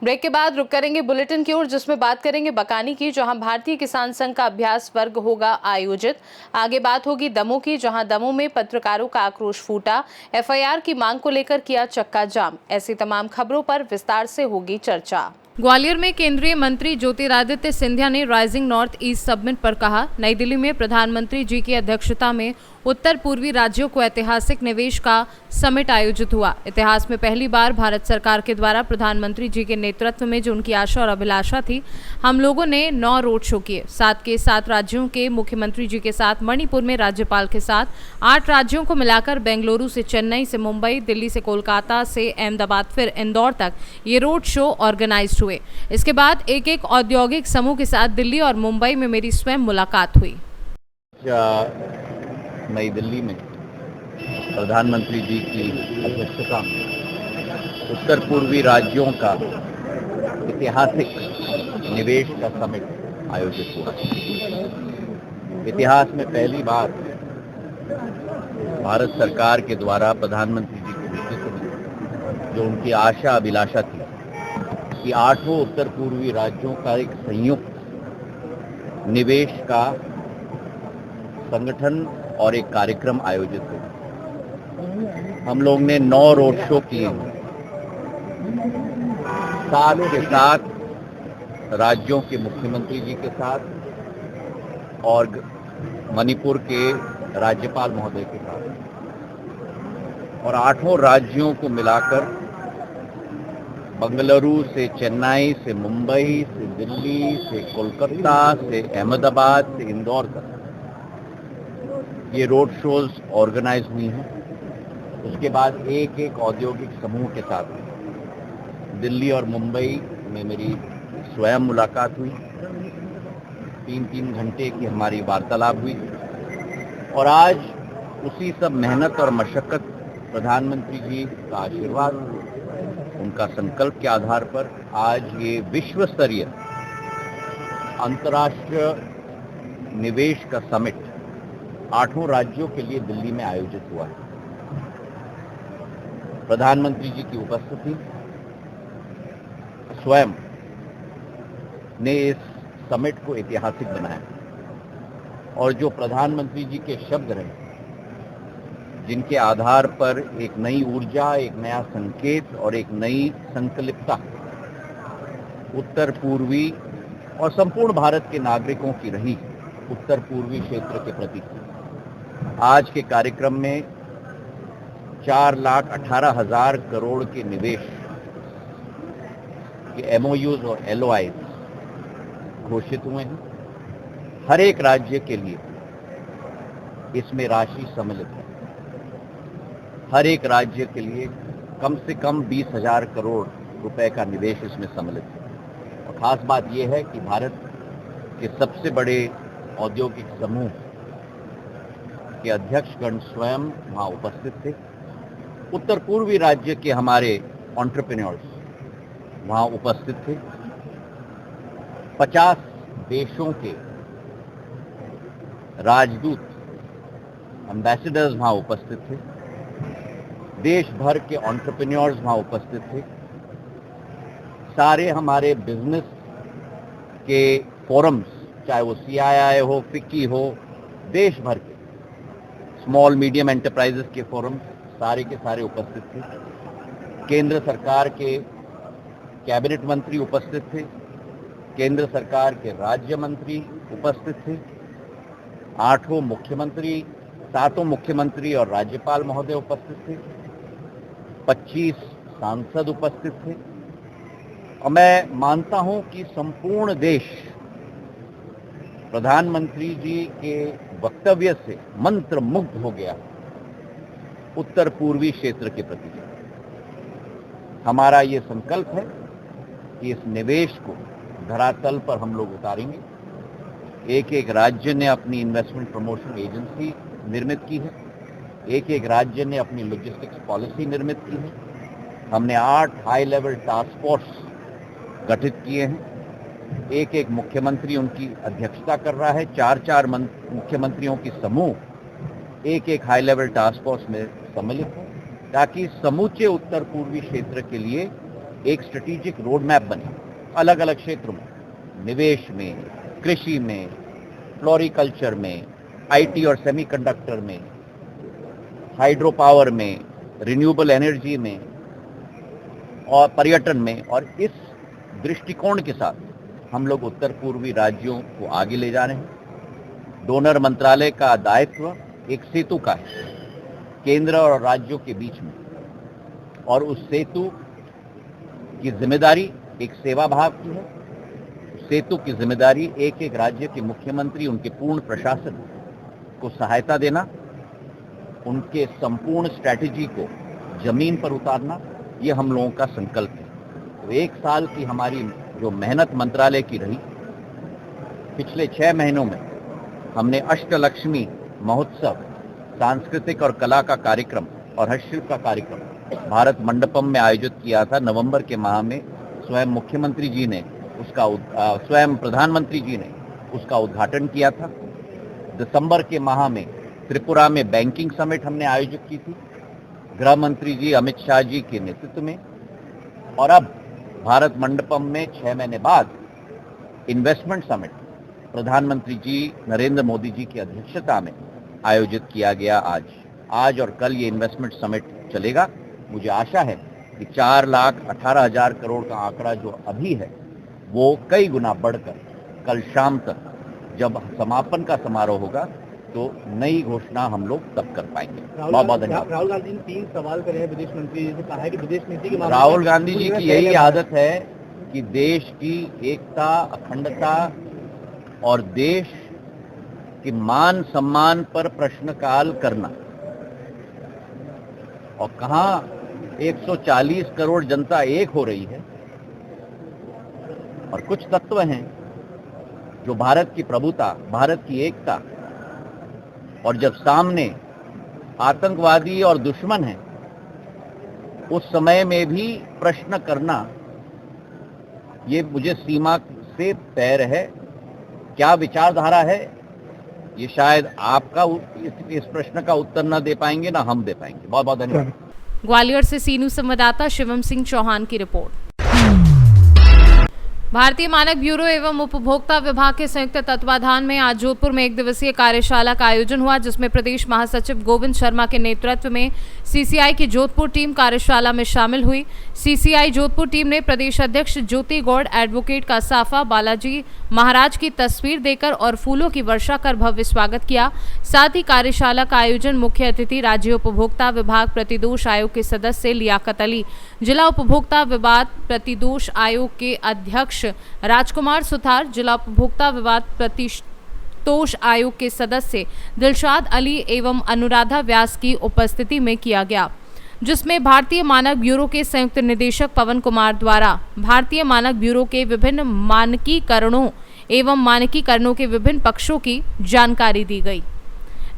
Break के बाद रुक करेंगे बुलेटिन की ओर, जिसमें बात करेंगे बकानी की, जहां भारतीय किसान संघ का अभ्यास वर्ग होगा आयोजित। आगे बात होगी दमोह की, जहां दमोह में पत्रकारों का आक्रोश फूटा, एफआईआर की मांग को लेकर किया चक्का जाम। ऐसी तमाम खबरों पर विस्तार से होगी चर्चा। ग्वालियर में केंद्रीय मंत्री ज्योतिरादित्य सिंधिया ने राइजिंग नॉर्थ ईस्ट समिट पर कहा, नई दिल्ली में प्रधानमंत्री जी की अध्यक्षता में उत्तर पूर्वी राज्यों को ऐतिहासिक निवेश का समिट आयोजित हुआ। इतिहास में पहली बार भारत सरकार के द्वारा प्रधानमंत्री जी के नेतृत्व में जो उनकी आशा और अभिलाषा थी, हम लोगों ने 9 रोड शो किए। 7 के 7 राज्यों के मुख्यमंत्री जी के साथ, मणिपुर में राज्यपाल के साथ, 8 राज्यों को मिलाकर बेंगलुरु से चेन्नई से मुंबई, दिल्ली से कोलकाता से अहमदाबाद, फिर इंदौर तक ये रोड शो ऑर्गेनाइज हुए। इसके बाद एक एक औद्योगिक समूह के साथ दिल्ली और मुंबई में मेरी स्वयं मुलाकात हुई। नई दिल्ली में प्रधानमंत्री जी की अध्यक्षता में उत्तर पूर्वी राज्यों का ऐतिहासिक निवेश का समिट आयोजित हुआ। इतिहास में पहली बार भारत सरकार के द्वारा प्रधानमंत्री जी के नेतृत्व में जो उनकी आशा अभिलाषा थी कि 8 उत्तर पूर्वी राज्यों का एक संयुक्त निवेश का संगठन और एक कार्यक्रम आयोजित हुआ। हम लोग ने 9 रोड शो किए, 7 के 7 राज्यों के मुख्यमंत्री जी के साथ और मणिपुर के राज्यपाल महोदय के साथ, और 8 राज्यों को मिलाकर बेंगलुरु से चेन्नई से मुंबई से दिल्ली से कोलकाता से अहमदाबाद से इंदौर तक ये रोड शोज ऑर्गेनाइज हुई हैं। उसके बाद एक एक औद्योगिक समूह के साथ दिल्ली और मुंबई में मेरी स्वयं मुलाकात हुई। 3-3 घंटे की हमारी वार्तालाप हुई और आज उसी सब मेहनत और मशक्कत, प्रधानमंत्री जी का आशीर्वाद, उनका संकल्प के आधार पर आज ये विश्व स्तरीय अंतर्राष्ट्रीय निवेश का समिट 8 राज्यों के लिए दिल्ली में आयोजित हुआ है। प्रधानमंत्री जी की उपस्थिति स्वयं ने इस समिट को ऐतिहासिक बनाया और जो प्रधानमंत्री जी के शब्द रहे, जिनके आधार पर एक नई ऊर्जा, एक नया संकेत और एक नई संकल्पता उत्तर पूर्वी और संपूर्ण भारत के नागरिकों की रही उत्तर पूर्वी क्षेत्र के प्रति। आज के कार्यक्रम में 4,18,000 करोड़ के निवेश के एमओयूज और एलओआई घोषित हुए हैं। हर एक राज्य के लिए इसमें राशि सम्मिलित है। हर एक राज्य के लिए कम से कम 20,000 करोड़ रुपए का निवेश इसमें सम्मिलित है। और खास बात यह है कि भारत के सबसे बड़े औद्योगिक समूह के अध्यक्षगण स्वयं वहां उपस्थित थे। उत्तर पूर्वी राज्य के हमारे एंटरप्रेन्योर्स वहां उपस्थित थे। 50 देशों के राजदूत, एम्बेसडर्स वहां उपस्थित थे। देश भर के एंटरप्रेन्योर्स वहां उपस्थित थे। सारे हमारे बिजनेस के फोरम्स, चाहे वो सीआईआई हो, फिक्की हो, देश भर के स्मॉल मीडियम एंटरप्राइजेस के फोरम सारे के सारे उपस्थित थे। केंद्र सरकार के कैबिनेट मंत्री उपस्थित थे। केंद्र सरकार के राज्य मंत्री उपस्थित थे। 8 मुख्यमंत्री, 7 मुख्यमंत्री और राज्यपाल महोदय उपस्थित थे। 25 सांसद उपस्थित थे। और मैं मानता हूं कि संपूर्ण देश प्रधानमंत्री जी के वक्तव्य से मंत्र मुग्ध हो गया उत्तर पूर्वी क्षेत्र के प्रति। हमारा ये संकल्प है कि इस निवेश को धरातल पर हम लोग उतारेंगे। एक एक राज्य ने अपनी इन्वेस्टमेंट प्रमोशन एजेंसी निर्मित की है। एक एक राज्य ने अपनी लॉजिस्टिक्स पॉलिसी निर्मित की है। हमने 8 हाई लेवल टास्क फोर्स गठित किए हैं। एक एक मुख्यमंत्री उनकी अध्यक्षता कर रहा है। 4-4 मुख्यमंत्रियों की समूह एक एक हाई लेवल टास्क फोर्स में सम्मिलित हो, ताकि समूचे उत्तर पूर्वी क्षेत्र के लिए एक स्ट्रेटेजिक रोड मैप बने। अलग अलग क्षेत्रों में, निवेश में, कृषि में, फ्लोरिकल्चर में, आईटी और सेमीकंडक्टर में, हाइड्रो पावर में, रिन्यूएबल एनर्जी में और पर्यटन में। और इस दृष्टिकोण के साथ हम लोग उत्तर पूर्वी राज्यों को आगे ले जा रहे हैं। डोनर मंत्रालय का दायित्व एक सेतु का है केंद्र और राज्यों के बीच में, और उस सेतु की जिम्मेदारी एक सेवा भाव की है। सेतु की जिम्मेदारी एक एक राज्य के मुख्यमंत्री, उनके पूर्ण प्रशासन को सहायता देना, उनके संपूर्ण स्ट्रैटेजी को जमीन पर उतारना, ये हम लोगों का संकल्प है। तो एक साल की हमारी जो मेहनत मंत्रालय की रही, पिछले 6 महीनों में हमने अष्टलक्ष्मी महोत्सव, सांस्कृतिक और कला का कार्यक्रम और हस्तशिल्प का कार्यक्रम भारत मंडपम में आयोजित किया था। नवंबर के माह में स्वयं मुख्यमंत्री जी ने उसका स्वयं प्रधानमंत्री जी ने उसका उद्घाटन किया था। दिसंबर के माह में त्रिपुरा में बैंकिंग समिट हमने आयोजित की थी, गृह मंत्री जी अमित शाह जी के नेतृत्व में। और अब भारत मंडपम में 6 महीने बाद इन्वेस्टमेंट समिट प्रधानमंत्री जी नरेंद्र मोदी जी की अध्यक्षता में आयोजित किया गया। आज और कल ये इन्वेस्टमेंट समिट चलेगा। मुझे आशा है कि 4,18,000 करोड़ का आंकड़ा जो अभी है वो कई गुना बढ़कर कल शाम तक जब समापन का समारोह होगा तो नई घोषणा हम लोग तब कर पाएंगे। बहुत बहुत धन्यवाद। राहुल गांधी ने 3 सवाल करे हैं विदेश मंत्री जी से, कहा है कि विदेश नीति के मामले राहुल गांधी जी की यही आदत है कि देश की एकता, अखंडता और देश के मान सम्मान पर प्रश्नकाल करना। और कहां 140 करोड़ जनता एक हो रही है, और कुछ तत्व हैं जो भारत की प्रभुता, भारत की एकता, और जब सामने आतंकवादी और दुश्मन हैं, उस समय में भी प्रश्न करना, ये मुझे सीमा से तैर है। क्या विचारधारा है, ये शायद आपका इस प्रश्न का उत्तर न दे पाएंगे, ना हम दे पाएंगे। बहुत बहुत धन्यवाद। ग्वालियर से सीनू संवाददाता शिवम सिंह चौहान की रिपोर्ट। भारतीय मानक ब्यूरो एवं उपभोक्ता विभाग के संयुक्त तत्वाधान में आज जोधपुर में 1 दिवसीय कार्यशाला का आयोजन हुआ, जिसमें प्रदेश महासचिव गोविंद शर्मा के नेतृत्व में सीसीआई की जोधपुर टीम कार्यशाला में शामिल हुई। सीसीआई जोधपुर टीम ने प्रदेश अध्यक्ष ज्योति गौड़, एडवोकेट का साफा, बालाजी महाराज की तस्वीर देकर और फूलों की वर्षा कर भव्य स्वागत किया। साथ ही कार्यशाला का आयोजन मुख्य अतिथि राज्य उपभोक्ता विभाग प्रतिदोष आयोग के सदस्य लियाकत अली, जिला उपभोक्ता विवाद प्रतिदोष आयोग के अध्यक्ष राजकुमार सुथार, जिला उपभोक्ता विवाद प्रतिदोष आयोग के सदस्य दिलशाद अली एवं अनुराधा व्यास की उपस्थिति में किया गया, जिसमें भारतीय मानक ब्यूरो के संयुक्त निदेशक पवन कुमार द्वारा भारतीय मानक ब्यूरो के विभिन्न मानकीकरणों एवं मानकीकरणों के विभिन्न पक्षों की जानकारी दी गई।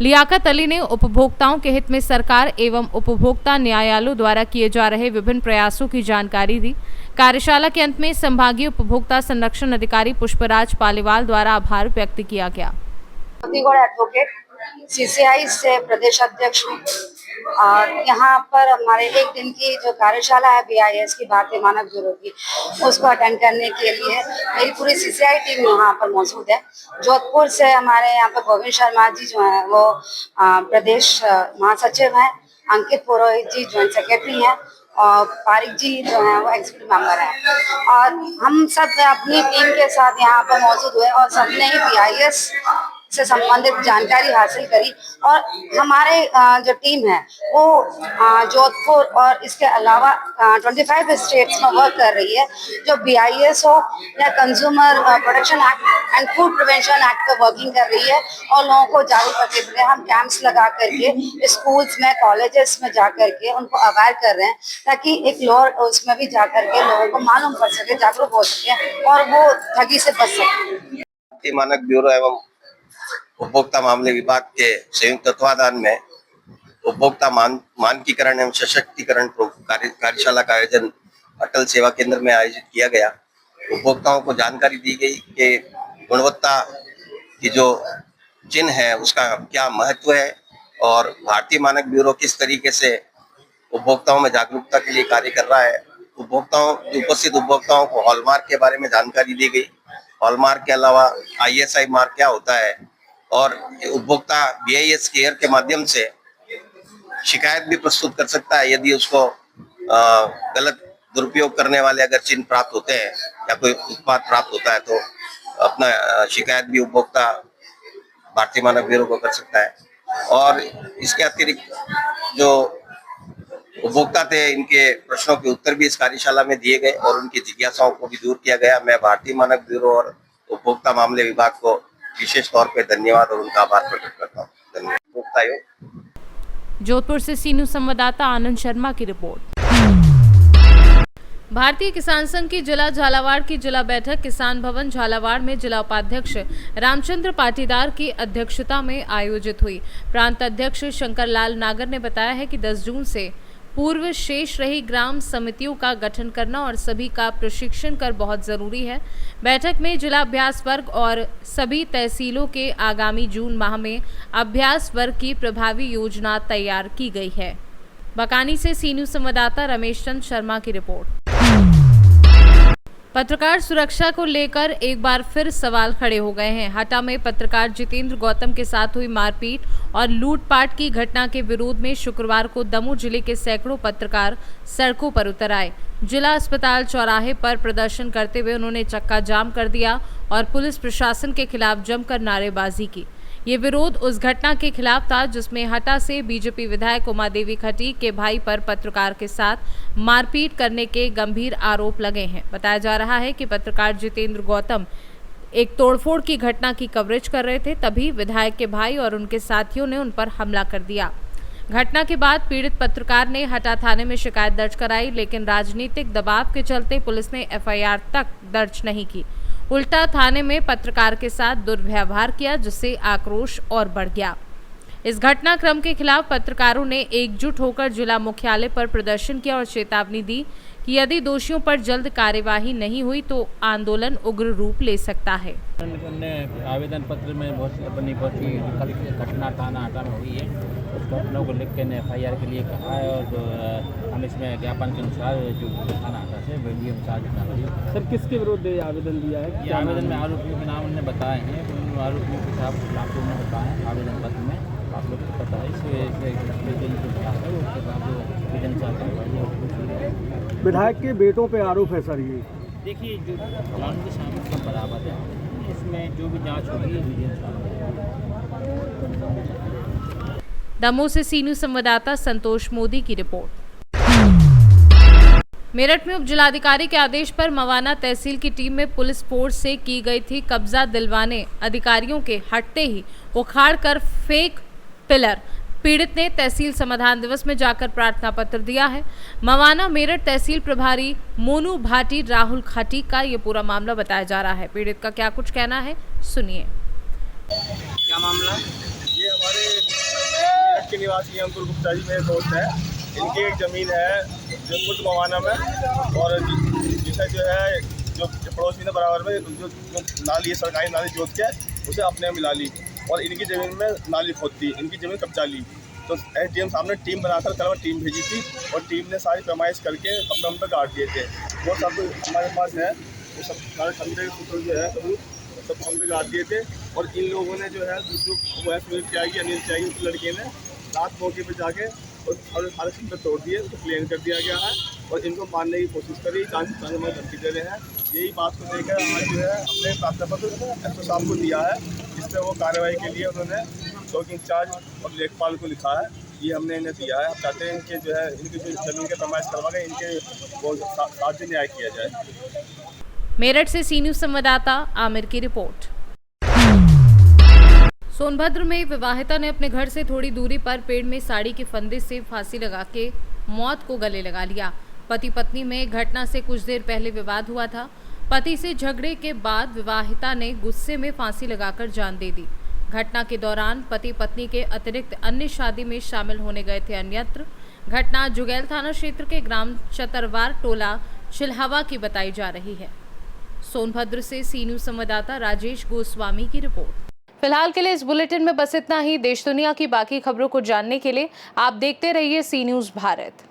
लियाकत अली ने उपभोक्ताओं के हित में सरकार एवं उपभोक्ता न्यायालयों द्वारा किए जा रहे विभिन्न प्रयासों की जानकारी दी। कार्यशाला के अंत में संभागीय उपभोक्ता संरक्षण अधिकारी पुष्पराज पालीवाल द्वारा आभार व्यक्त किया गया। एडवोकेट सीसीआई से प्रदेश अध्यक्ष हूँ और यहाँ पर हमारे 1 दिन की जो कार्यशाला है बीआईएस की, भारतीय मानक ब्यूरो की, उसको अटेंड करने के लिए मेरी पूरी सीसीआई टीम यहाँ पर मौजूद है। जोधपुर से हमारे यहाँ पर गोविंद शर्मा जी जो है वो प्रदेश महासचिव हैं, अंकित पुरोहित जी ज्वाइंट सेक्रेटरी हैं और पारिक जी जो है वो एग्जीक्यूटिव मेंबर हैं। और हम सब अपनी टीम के साथ यहाँ पर मौजूद हुए और सबने ही बीआईएस से संबंधित जानकारी हासिल करी। और हमारे जो टीम है वो जोधपुर और इसके अलावा 25 स्टेट्स में वर्क कर रही है, जो बीआईएस हो या consumer protection act and food prevention act पर वर्किंग कर रही है और लोगों को जागरूक करते हैं। हम कैंप्स लगा करके स्कूल्स में, कॉलेजेस में जा करके उनको अवेयर कर रहे हैं, ताकि एक लॉ उसमें भी जा करके लोगों को मालूम पड़ सके, जागरूक हो सके और वो ठगी से बच सके। मानक ब्यूरो एवं उपभोक्ता मामले विभाग के संयुक्त तत्वाधान में उपभोक्ता मानकीकरण एवं सशक्तिकरण कार्यशाला का आयोजन अटल सेवा केंद्र में आयोजित किया गया। उपभोक्ताओं को जानकारी दी गई कि गुणवत्ता की जो चिन्ह है उसका क्या महत्व है और भारतीय मानक ब्यूरो किस तरीके से उपभोक्ताओं में जागरूकता के लिए कार्य कर रहा है। उपस्थित उपभोक्ताओं को हॉलमार्क के बारे में जानकारी दी गई। हॉलमार्क के अलावा ISI मार्क क्या होता है और उपभोक्ता BIS केयर के माध्यम से शिकायत भी प्रस्तुत कर सकता है यदि उसको गलत दुरुपयोग करने वाले अगर चिन्ह प्राप्त होते हैं या कोई उत्पाद प्राप्त होता है तो अपना शिकायत भी उपभोक्ता भारतीय मानक ब्यूरो को कर सकता है। और इसके अतिरिक्त जो उपभोक्ता थे इनके प्रश्नों के उत्तर भी इस कार्यशाला में दिए गए और उनकी जिज्ञासाओं को भी दूर किया गया। मैं भारतीय मानक ब्यूरो और उपभोक्ता मामले विभाग को विशेष तौर पे धन्यवाद और उनका आभार प्रकट करता हूँ। धन्यवाद। उपभोक्ता आयोग जोधपुर से सी न्यूज़ संवाददाता आनंद शर्मा की रिपोर्ट। भारतीय किसान संघ की जिला झालावाड़ की जिला बैठक किसान भवन झालावाड़ में जिला उपाध्यक्ष रामचंद्र पाटीदार की अध्यक्षता में आयोजित हुई। प्रांत अध्यक्ष शंकर लाल नागर ने बताया है कि 10 जून से पूर्व शेष रही ग्राम समितियों का गठन करना और सभी का प्रशिक्षण कर बहुत जरूरी है। बैठक में जिला अभ्यास वर्ग और सभी तहसीलों के आगामी जून माह में अभ्यास वर्ग की प्रभावी योजना तैयार की गई है। बकानी से सी न्यूज़ संवाददाता रमेश चंद्र शर्मा की रिपोर्ट। पत्रकार सुरक्षा को लेकर एक बार फिर सवाल खड़े हो गए हैं। हटा में पत्रकार जितेंद्र गौतम के साथ हुई मारपीट और लूटपाट की घटना के विरोध में शुक्रवार को दमोह जिले के सैकड़ों पत्रकार सड़कों पर उतर आए। जिला अस्पताल चौराहे पर प्रदर्शन करते हुए उन्होंने चक्का जाम कर दिया और पुलिस प्रशासन के खिलाफ जमकर नारेबाजी की। ये विरोध उस घटना के खिलाफ था जिसमें हटा से बीजेपी विधायक उमा देवी खटीक के भाई पर पत्रकार के साथ मारपीट करने के गंभीर आरोप लगे हैं। बताया जा रहा है कि पत्रकार जितेंद्र गौतम एक तोड़फोड़ की घटना की कवरेज कर रहे थे, तभी विधायक के भाई और उनके साथियों ने उन पर हमला कर दिया। घटना के बाद पीड़ित पत्रकार ने हटा थाने में शिकायत दर्ज कराई, लेकिन राजनीतिक दबाव के चलते पुलिस ने FIR तक दर्ज नहीं की। उल्टा थाने में पत्रकार के साथ दुर्व्यवहार किया, जिससे आक्रोश और बढ़ गया। इस घटनाक्रम के खिलाफ पत्रकारों ने एकजुट होकर जिला मुख्यालय पर प्रदर्शन किया और चेतावनी दी कि यदि दोषियों पर जल्द कार्यवाही नहीं हुई तो आंदोलन उग्र रूप ले सकता है। आवेदन पत्र में बहुत ही घटना थाना हटा में हुई है, उस घटना को लिख के FIR के लिए कहा है और हम इसमें ज्ञापन के अनुसार जो थाना हटा से वीडियो सर किसके विरुद्ध आवेदन दिया है? आवेदन में आरोपियों के नाम उन्होंने बताए हैं, उन आरोपियों के खिलाफ उन्होंने बताया है आवेदन पत्र में, आप लोग को पता है। विधायक के बेटों पे आरोप है सर, ये देखिए जो कानून के सामने सब बराबर है, इसमें जो भी जांच होगी। दमोह से सी न्यूज़ संवाददाता संतोष मोदी की रिपोर्ट। मेरठ में उप जिलाधिकारी के आदेश पर मवाना तहसील की टीम में पुलिस फोर्स से की गई थी कब्जा दिलवाने अधिकारियों के हटते ही उखाड़ कर फेक पिलर। पीड़ित ने तहसील समाधान दिवस में जाकर प्रार्थना पत्र दिया है। मवाना मेरठ तहसील प्रभारी मोनू भाटी राहुल खटीक का ये पूरा मामला बताया जा रहा है। पीड़ित का क्या कुछ कहना है, सुनिए। क्या मामला? ये हमारे मेरठ के निवासी अंकुर गुप्ता जी मेरे दोस्त है, इनकी एक ज़मीन है जो खुद मवाना में, और जिसे जो है जो पड़ोसी ने बराबर में जो नाली है, सरकारी नाली जोत के उसे अपने मिला ली और इनकी ज़मीन में नाली खोदती, इनकी ज़मीन कब्जा ली। तो SDM साहब ने टीम बनाकर कल टीम भेजी थी और टीम ने सारी पैमाइश करके अपने उन पर काट दिए थे। वो सब हमारे पास है, वो सब सारे संदेह सूत्र जो है सब हम पे काट दिए थे। और इन लोगों ने जो है जो सुनील त्यागी अनिल त्यागी उस लड़के ने रात मौके पर जाके और सारे संदेह तोड़ दिए, उसको प्लेन कर दिया गया है और इनको मारने की कोशिश करी, चांस में धमकी दे रहे हैं। यही बात को लेकर आज जो है हमने प्रार्थना पत्र SO साहब को दिया है, जिसमें वो कार्रवाई के लिए उन्होंने चौकी इंचार्ज और लेखपाल को लिखा है। ये हमने इन्हें दिया है। हम चाहते हैं कि जो है इनकी जो जमीन के पैमाइश करवा के इनके वो साथ ही न्याय किया जाए। मेरठ से सी न्यूज़ संवाददाता आमिर की रिपोर्ट। सोनभद्र में विवाहिता ने अपने घर से थोड़ी दूरी पर पेड़ में साड़ी के फंदे से फांसी लगा के मौत को गले लगा लिया। पति पत्नी में घटना से कुछ देर पहले विवाद हुआ था। पति से झगड़े के बाद विवाहिता ने गुस्से में फांसी लगाकर जान दे दी। घटना के दौरान पति पत्नी के अतिरिक्त अन्य शादी में शामिल होने गए थे अन्यत्र। घटना जुगैल थाना क्षेत्र के ग्राम चतरवार टोला चिल्हावा की बताई जा रही है। सोनभद्र से सी न्यूज़ संवाददाता राजेश गोस्वामी की रिपोर्ट। फिलहाल के लिए इस बुलेटिन में बस इतना ही। देश दुनिया की बाकी खबरों को जानने के लिए आप देखते रहिए सी न्यूज़ भारत।